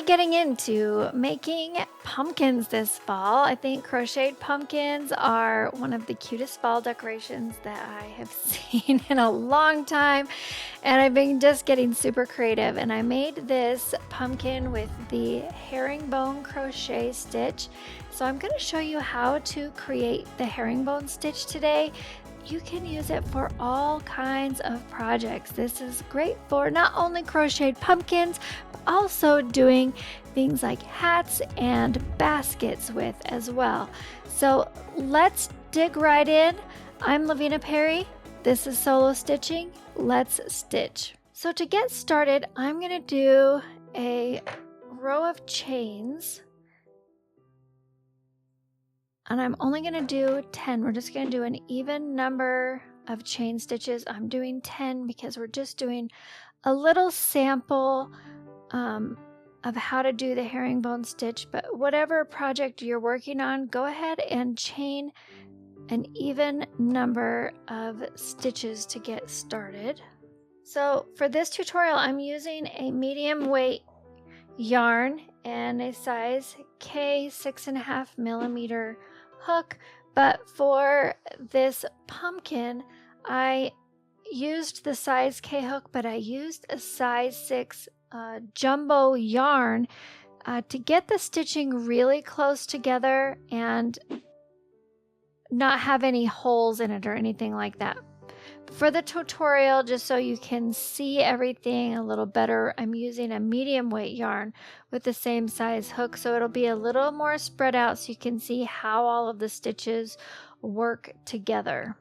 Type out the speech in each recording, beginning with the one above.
really getting into making pumpkins this fall. I think crocheted pumpkins are one of the cutest fall decorations that I have seen in a long time, and I've been just getting super creative. And I made this pumpkin with the herringbone crochet stitch. So I'm going to show you how to create the herringbone stitch today. You can use it for all kinds of projects. This is great for not only crocheted pumpkins, but also doing things like hats and baskets with as well. So let's dig right in. I'm Lavina Perry. This is Solo Stitching. Let's stitch. So to get started, I'm going to do a row of chains. And I'm only going to do 10. We're just going to do an even number of chain stitches. I'm doing 10 because we're just doing a little sample of how to do the herringbone stitch. But whatever project you're working on, go ahead and chain an even number of stitches to get started. So for this tutorial, I'm using a medium weight yarn and a size K 6.5 millimeter hook, but for this pumpkin I used the size K hook, but I used a size 6 jumbo yarn to get the stitching really close together and not have any holes in it or anything like that. For the tutorial, just so you can see everything a little better, I'm using a medium weight yarn with the same size hook, so it'll be a little more spread out so you can see how all of the stitches work together.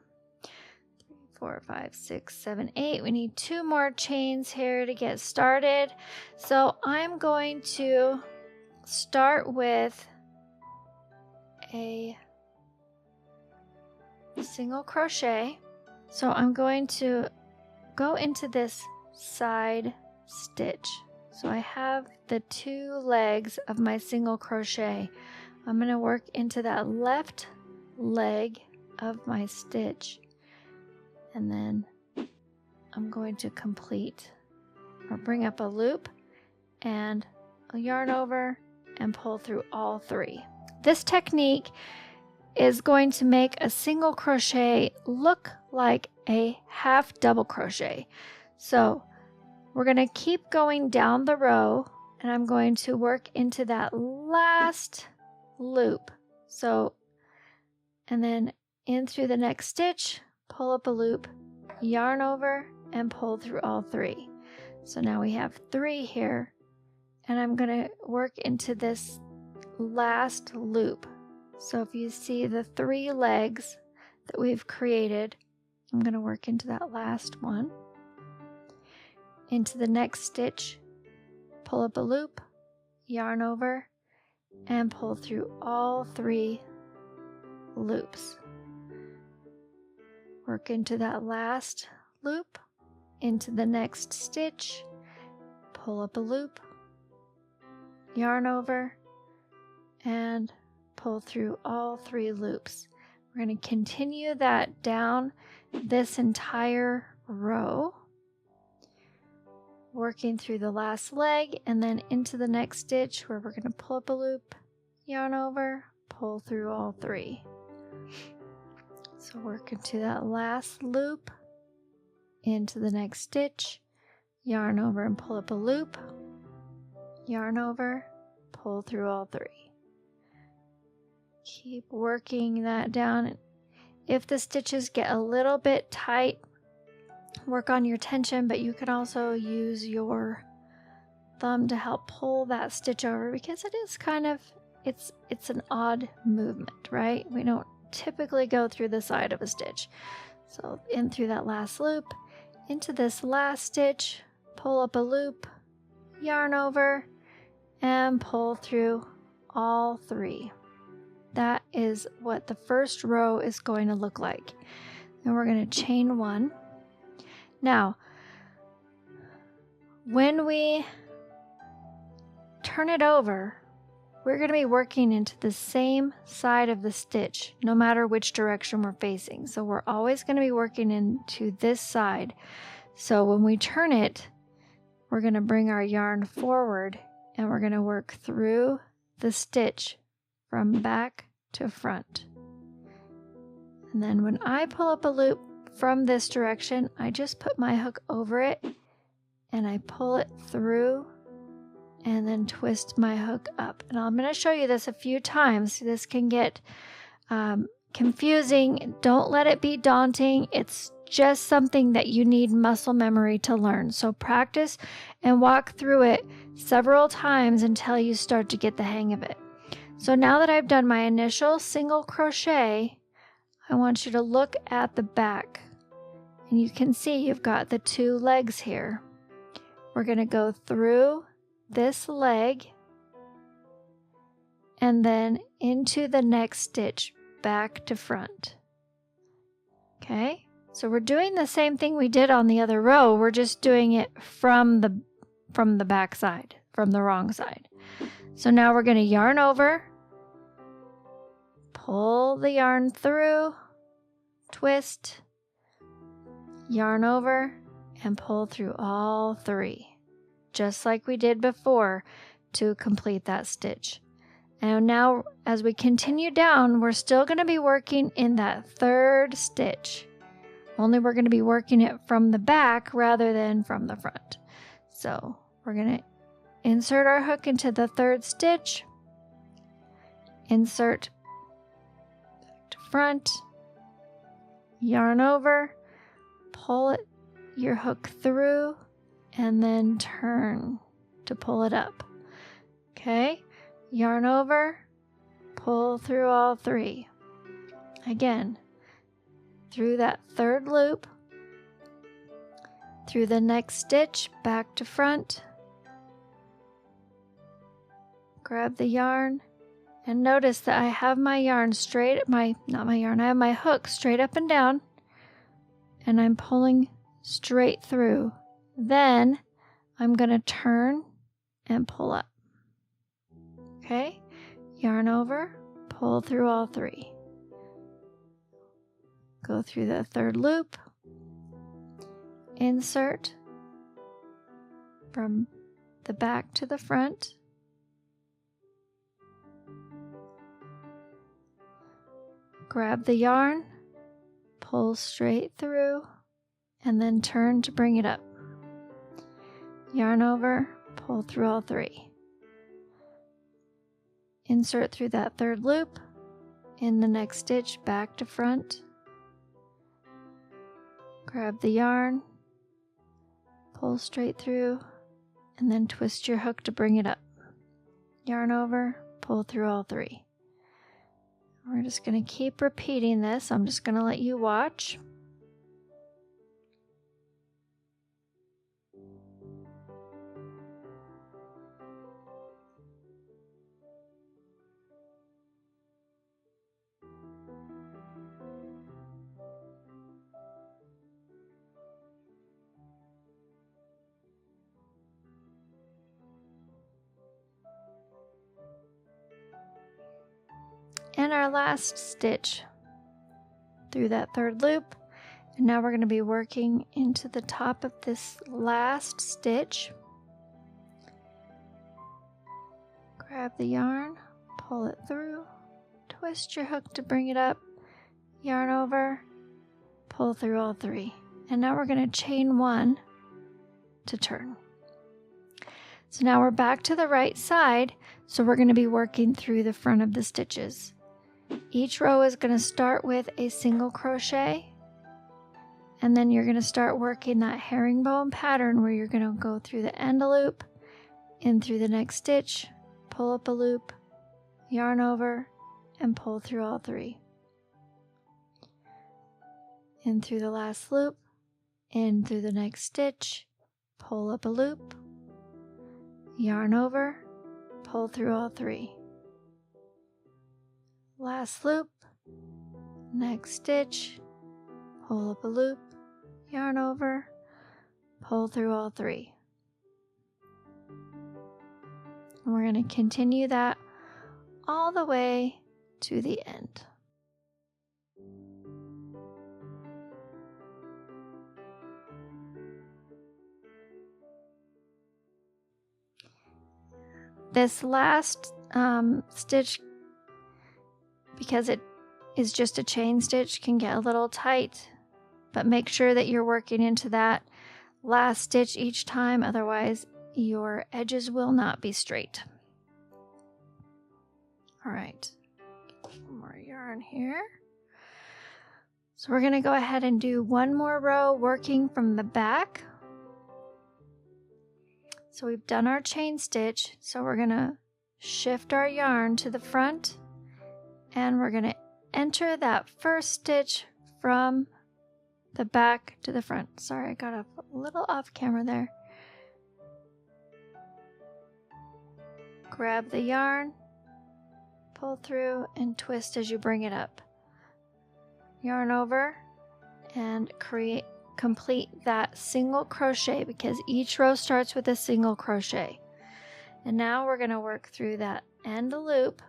3, 4, 5, 6, 7, 8. We need 2 more chains here to get started. So I'm going to start with a single crochet. So I'm going to go into this side stitch. So I have the 2 legs of my single crochet. I'm going to work into that left leg of my stitch. And then I'm going to complete or bring up a loop and a yarn over and pull through all 3. This technique is going to make a single crochet look like a half double crochet. So we're going to keep going down the row, and I'm going to work into that last loop. So, and then in through the next stitch, pull up a loop, yarn over, and pull through all 3. So now we have 3 here, and I'm going to work into this last loop. So if you see the 3 legs that we've created, I'm going to work into that last one. Into the next stitch, pull up a loop, yarn over, and pull through all 3 loops. Work into that last loop, into the next stitch, pull up a loop, yarn over, and pull through all 3 loops. We're going to continue that down this entire row, working through the last leg and then into the next stitch where we're going to pull up a loop, yarn over, pull through all 3. So work into that last loop, into the next stitch, yarn over and pull up a loop, yarn over, pull through all 3. Keep working that down. If the stitches get a little bit tight, work on your tension, but you can also use your thumb to help pull that stitch over because it is kind of, it's an odd movement, right? We don't typically go through the side of a stitch. So in through that last loop, into this last stitch, pull up a loop, yarn over, and pull through all 3. That is what the first row is going to look like. Then we're going to chain 1. Now, when we turn it over, we're going to be working into the same side of the stitch, no matter which direction we're facing. So we're always going to be working into this side. So when we turn it, we're going to bring our yarn forward and we're going to work through the stitch from back to front. And then when I pull up a loop from this direction, I just put my hook over it and I pull it through and then twist my hook up. And I'm going to show you this a few times. This can get confusing. Don't let it be daunting. It's just something that you need muscle memory to learn. So practice and walk through it several times until you start to get the hang of it. So now that I've done my initial single crochet, I want you to look at the back. And you can see you've got the two legs here. We're going to go through this leg and then into the next stitch, back to front. Okay, so we're doing the same thing we did on the other row. We're just doing it from the back side, from the wrong side. So now we're going to yarn over, pull the yarn through, twist, yarn over, and pull through all three, just like we did before to complete that stitch. And now as we continue down, we're still going to be working in that third stitch, only we're going to be working it from the back rather than from the front. So we're going to insert our hook into the third stitch, insert back to front, yarn over, pull your hook through, and then turn to pull it up. Okay, yarn over, pull through all three. Again, through that third loop, through the next stitch, back to front, grab the yarn, and notice that I have my yarn straight, I have my hook straight up and down, and I'm pulling straight through. Then I'm going to turn and pull up. Okay, yarn over, pull through all three. Go through the third loop, insert from the back to the front, grab the yarn, pull straight through, and then turn to bring it up. Yarn over, pull through all three. Insert through that third loop, in the next stitch, back to front. Grab the yarn, pull straight through, and then twist your hook to bring it up. Yarn over, pull through all three. We're just going to keep repeating this. I'm just going to let you watch. And our last stitch through that third loop, and now we're going to be working into the top of this last stitch. Grab the yarn, pull it through, twist your hook to bring it up, yarn over, pull through all three, and now we're going to chain one to turn. So now we're back to the right side, so we're going to be working through the front of the stitches. Each row is going to start with a single crochet, and then you're going to start working that herringbone pattern where you're going to go through the end loop, in through the next stitch, pull up a loop, yarn over, and pull through all three. In through the last loop, in through the next stitch, pull up a loop, yarn over, pull through all three. Last loop, next stitch, pull up a loop, yarn over, pull through all three. And we're going to continue that all the way to the end. This last stitch, because it is just a chain stitch, can get a little tight, but make sure that you're working into that last stitch each time, otherwise your edges will not be straight. All right, more yarn here. So we're going to go ahead and do one more row working from the back. So we've done our chain stitch, so we're going to shift our yarn to the front, and we're going to enter that first stitch from the back to the front. Sorry, I got a little off camera there. Grab the yarn, pull through, and twist as you bring it up. Yarn over and complete that single crochet, because each row starts with a single crochet. And now we're going to work through that end loop.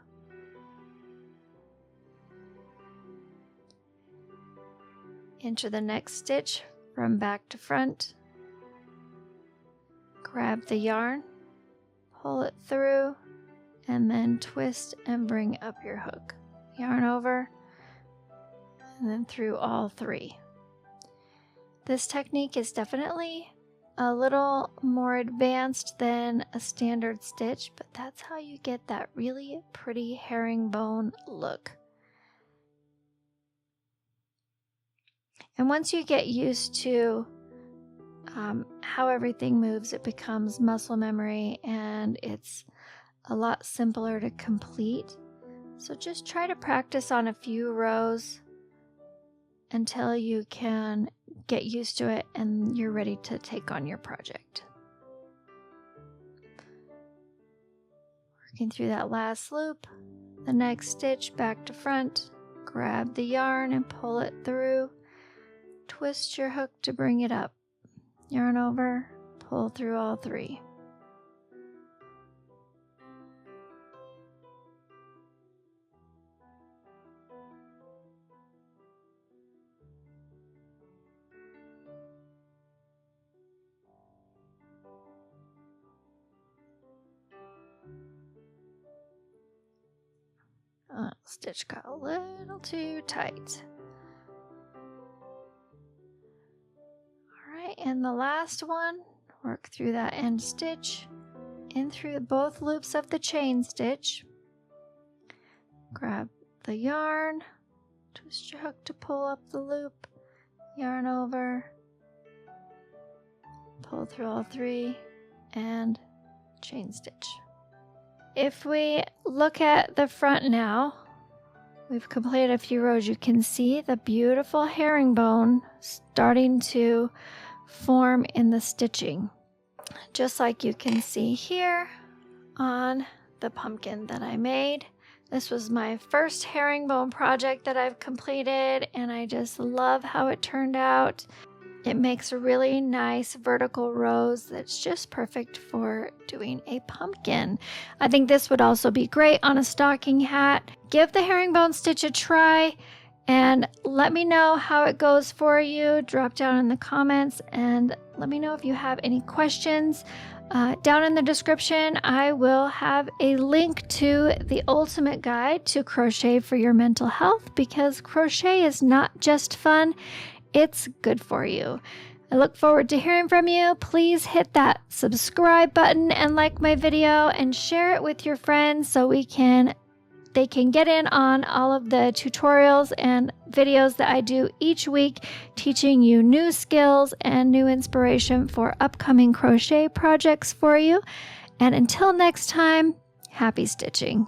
Into the next stitch from back to front. Grab the yarn, pull it through, and then twist and bring up your hook. Yarn over, and then through all three. This technique is definitely a little more advanced than a standard stitch, but that's how you get that really pretty herringbone look. And once you get used to how everything moves, it becomes muscle memory, and it's a lot simpler to complete. So just try to practice on a few rows until you can get used to it and you're ready to take on your project. Working through that last loop, the next stitch back to front, grab the yarn and pull it through. Twist your hook to bring it up. Yarn over, pull through all three. Stitch got a little too tight. And the last one, work through that end stitch, in through both loops of the chain stitch. Grab the yarn, twist your hook to pull up the loop, yarn over, pull through all three, and chain stitch. If we look at the front now, we've completed a few rows. You can see the beautiful herringbone starting to form in the stitching, just like you can see here on the pumpkin that I made. This was my first herringbone project that I've completed, and I just love how it turned out. It makes a really nice vertical rows that's just perfect for doing a pumpkin. I think this would also be great on a stocking hat. Give the herringbone stitch a try and let me know how it goes for you. Drop down in the comments and let me know if you have any questions. Down in the description, I will have a link to the ultimate guide to crochet for your mental health, because crochet is not just fun, it's good for you. I look forward to hearing from you. Please hit that subscribe button and like my video and share it with your friends so they can get in on all of the tutorials and videos that I do each week, teaching you new skills and new inspiration for upcoming crochet projects for you. And until next time, happy stitching.